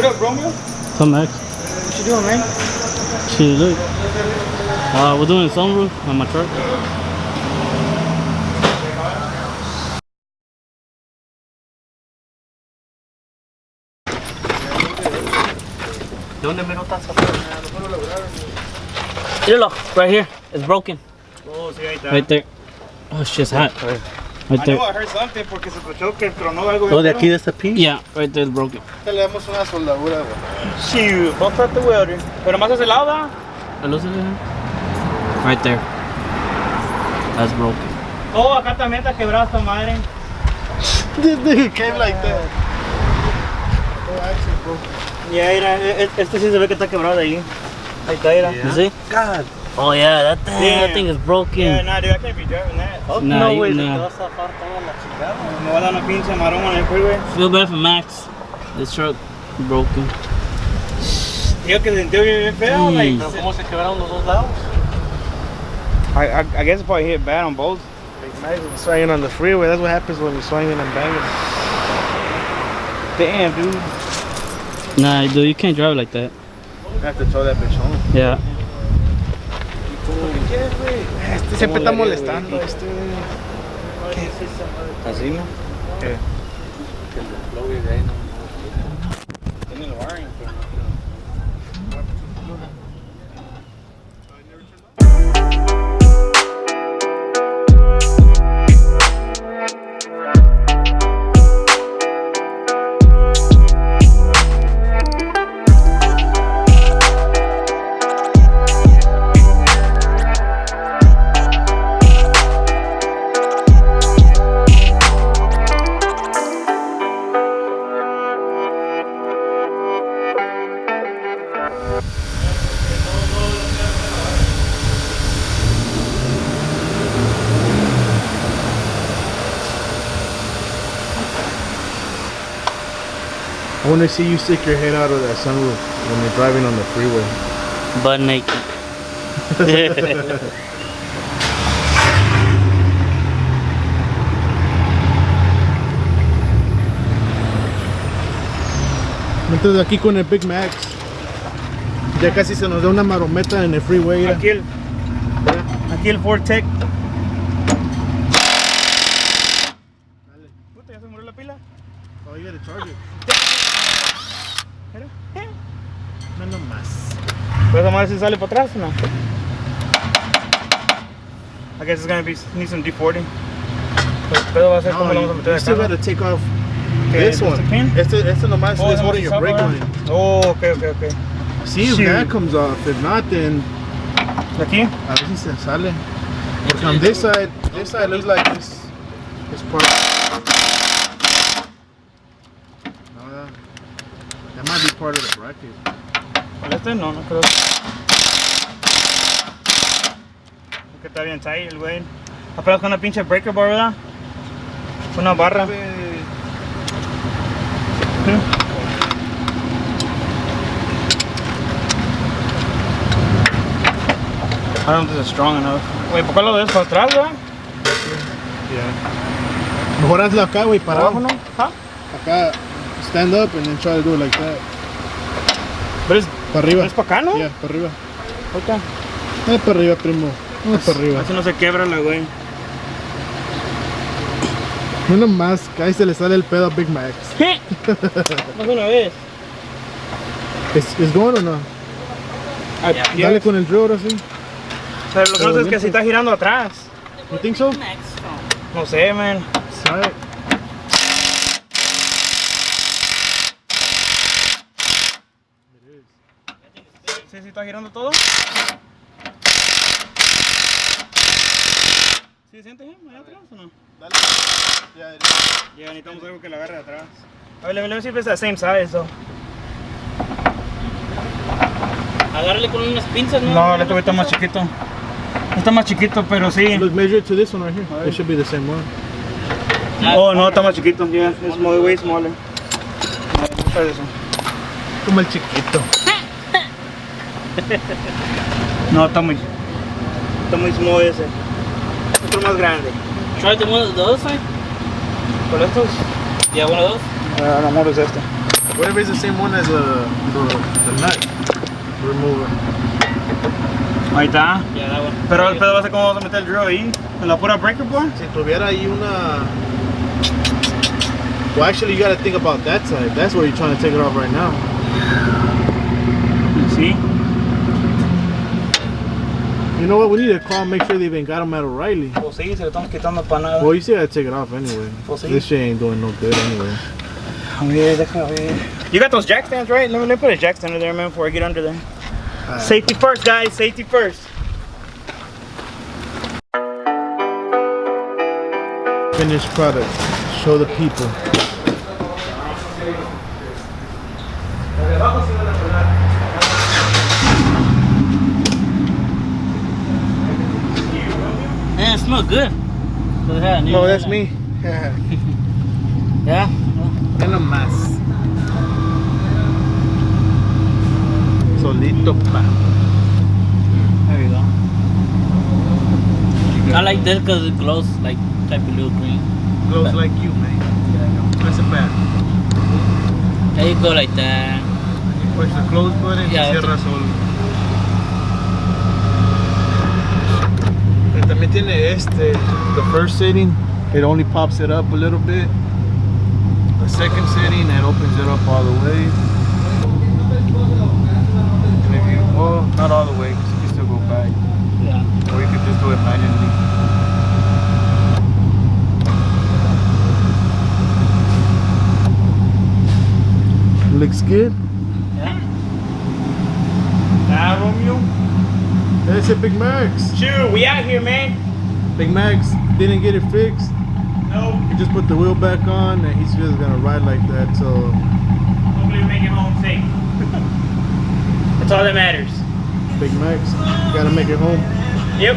up, Romeo? Some X. What you doing, man? Shit, look. We're doing a sunroof on my truck. ¿Dónde me lo estás sacando? Míralo, right here. It's broken. Oh, sí, ahí está. Right there. Oh, shit's hot. Right I there. know I heard something porque se escuchó que tronó algo. Oh, de aquí de este piso. Yeah, right there, it's broken. Le damos una soldadura, güey. Sí, vamos a tratar de welder. Pero más hacia el lado, ¿verdad? Right there. That's broken. Oh, acá también está quebrada esta madre. This nigga came like that. Oh, actually broken. Ya, mira, este sí se ve que está quebrado de ahí. Ahí está, mira. You see? God. Oh yeah, that thing is broken. Yeah, nah, dude, I can't be driving that. Oh, Nah, no, you- güey, nah. te vas a zafar toda la chingada. Me va a dar una pinche maroma en el freeway. Feel bad for Max. This truck broken. Digo que se sintió bien feo. Like, Pero ¿cómo se quebraron los dos lados? I guess it probably hit bad on both. Like, Max was swinging on the freeway. That's what happens when you're swinging and banging. Damn, dude. Nah, dude, you can't drive like that. I have to throw that bitch home. Yeah. Este siempre está molestando. Así, ¿no? ¿Qué? Tiene el wiring. I want to see you stick your head out of that sunroof when you're driving on the freeway. Butt naked. Entonces aquí con el Big Max. Ya casi se nos da una marometa en el freeway. Mira. Aquí el Ford Tech. Puta, ya se murió la pila. Oh, you gotta charge it. Mira. No, no más. ¿Puedes tomar si sale para atrás o no? I guess it's gonna be need some D40. Pero va a ser como lo vamos a meter You acá. still ¿No? gotta take off Okay, this just one. the pin? Este nomás Oh, is holding your brake line. Oh, okay. See if Shoot. that comes off. If not, then ¿De aquí? a ver si se sale. Porque on this side looks like this part. No, that might be part of the bracket. Este no creo. Porque está bien tight el güey. Apenas con una pinche breaker bar, ¿verdad? Una barra. I don't think it's strong enough. Güey, ¿por qué lo des para atrás, güey? Yeah. Mejor hazlo acá, güey, ¿Para parado. abajo, no? ¿Ah? Acá, stand up and then try to do it like that. Pero es Para arriba. para acá, ¿no? Yeah, para arriba. Ahorita. Para arriba, primo. Para arriba. Así no se quiebra la güey. No nomás, que ahí se le sale el pedo a Big Max. Más una vez. ¿Es going o no? Dale con el drill ahora sí. Pero lo que no sé es que si está girando atrás. You think so? No sé, man. Try it. Sí, está girando todo. ¿Sí sientes allá atrás o no? Dale. Ya necesitamos algo que le agarre de atrás. A ver, let me see if it's the same size though. Agárrale con unas pinzas, ¿no? No, este está más chiquito. Está más chiquito, pero sí. Look, measure it to this one right here. It should be the same one. Oh, no, está más chiquito. Yeah, it's way smaller. No, eso. Como el chiquito. No, está muy small ese. Otro más grande. Try the one of the other side. ¿Con estos? Yeah, one of those. El amor es este. What if it's the same one as the nut remover? Ahí está. Yeah, that one. Pero el pedo va a ser como vamos a meter el drill ahí. En la pura breaker board. Si tuviera ahí una... Well, actually, you gotta think about that side. That's where you're trying to take it off right now. Sí. You know what? We need to call and make sure they even got them at O'Reilly. Pues sí, se lo estamos quitando para nada. Well, you still gotta take it off anyway. Pues sí. This shit ain't doing no good anyway. A ver, déjame ver. You got those jack stands, right? Let me put a jack stand in there, man, before I get under there. Safety first, guys. Safety first. Finished product. Show the people. Man, it smells good. No, that's me. Yeah? En lo más. Solito pa. There you go. I like this because it glows like type of little green. Glows like you, man. That's a bad. There you go like that. You push the close button, Yeah, cierra solo. Pero también tiene the first setting, it only pops it up a little bit. The second setting, it opens it up all the way. And if you, well, not all the way, because you can still go back. Yeah. Or you could just do it manually. Looks good. Yeah. Nah, Romeo. That's a Big Max. Shoot, we out here, man. Big Max didn't get it fixed. No. He just put the wheel back on and he's just gonna ride like that, so. Hopefully we make it home safe. That's all that matters. Big Max, gotta make it home. Yep.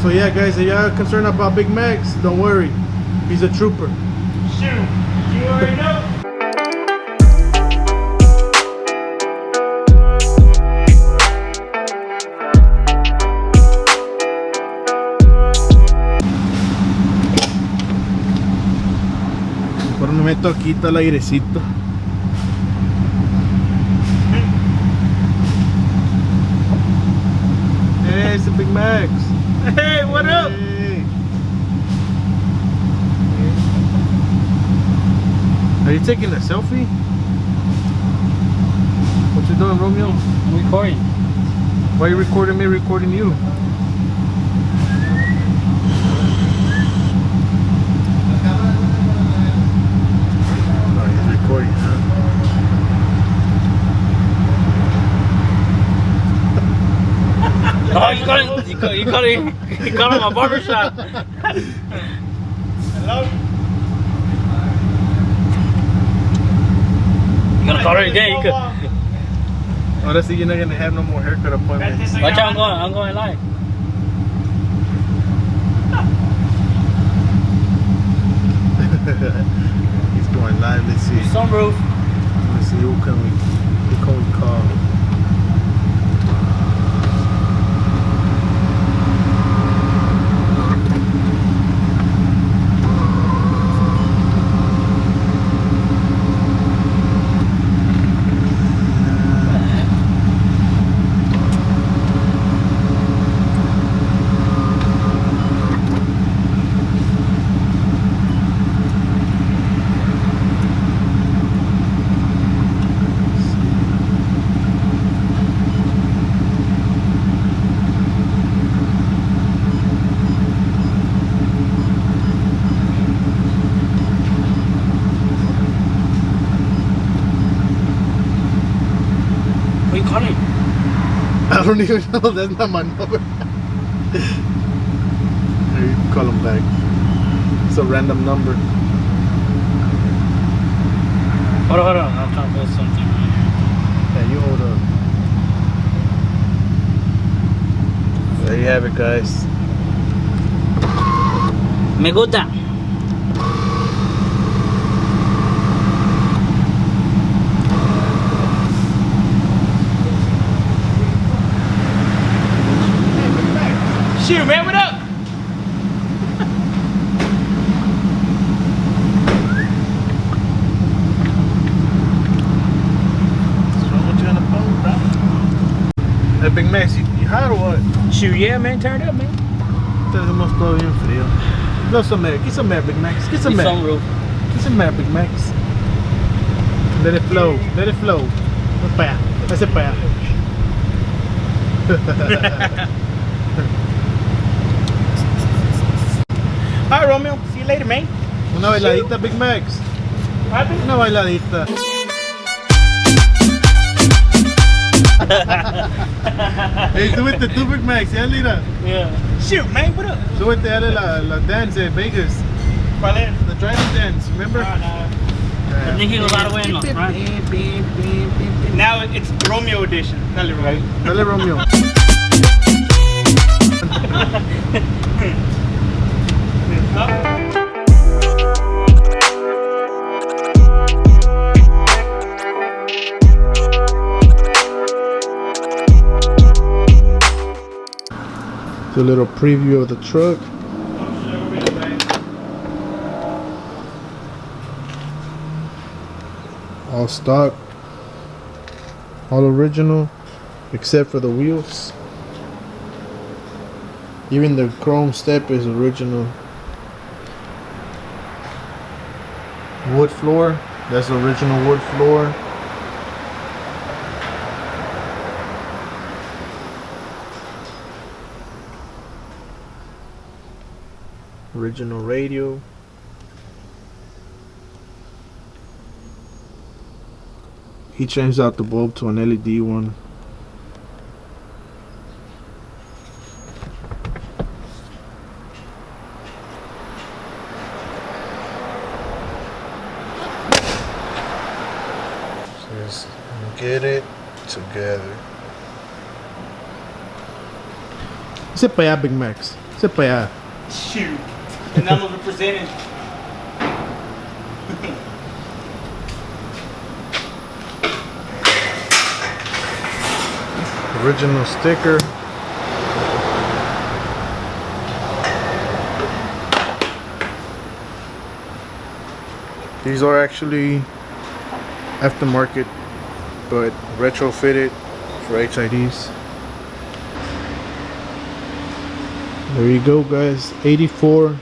So yeah guys, if y'all concerned about Big Max, don't worry. He's a trooper. Shoot, you already know. Ahora me meto aquí, está el airecito. Hey, it's a Big Max. Hey, what up? Hey. Are you taking a selfie? What you doing, Romeo? I'm recording. Why are you recording me recording you? Oh, he's recording, huh? Oh, you got it on my barbershop. Hello? You gotta call her again. You could. Ahora sí, you're not gonna have no more haircut appointments. Watch out, I'm going live. He's going live. Let's see. Sunroof. Let's see who can we call. What are you calling? I don't even know. That's not my number. There, you can call him back. It's a random number. Hold on. I'm trying to put something. Yeah, you hold up. There you have it, guys. Me gusta. Shoot, man, what up? Hey, Big Max, you hot or what? Shoot, yeah, man, turn it up, man. Estamos todo bien frío. Blow some air. Get some air, Big Max. Get some air. Sunroof. Get some air, Big Max. Let it flow. Let it flow. Para. Ese para. All right, Romeo. See you later, man. Una bailadita, Big Max. Una bailadita. Hey, súbete tú, Big Max. Ya, Lira. Yeah. Shoot, man, what up? Súbete, dale la dance de Vegas. ¿Cuál es? The driving dance, remember? I think he was out of way in the front. Now it's Romeo edition. Dale, Romeo. Dale, Romeo. It's a little preview of the truck. All stock, all original, except for the wheels. Even the chrome step is original. Wood floor, that's the original wood floor. Original radio. He changed out the bulb to an LED one. Says, get it together. Sit para allá, Big Max. Sit para allá. Shoot. And I'm representing. Original sticker. These are actually aftermarket, but retrofitted for HIDs. There you go, guys. 84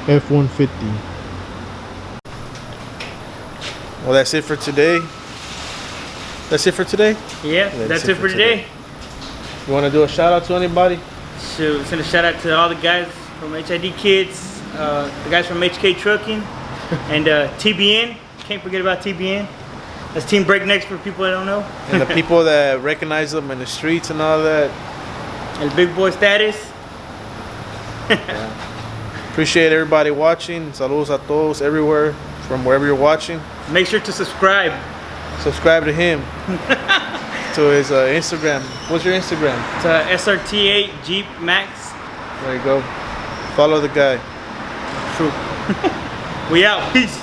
F-150. Well, that's it for today. That's it for today? Yeah, that's it for today. You want to do a shout out to anybody? So send a shout out to all the guys from HID Kitz, the guys from HK Trucking, and TBN. Can't forget about TBN. That's Team Breaknecks for people that don't know. And the people that recognize them in the streets and all that. El Big Boy Status. Appreciate everybody watching. Saludos a todos everywhere from wherever you're watching. Make sure to subscribe. Subscribe to him. To his Instagram. What's your Instagram? It's SRT8 Jeep Max. There you go. Follow the guy. True. We out. Peace.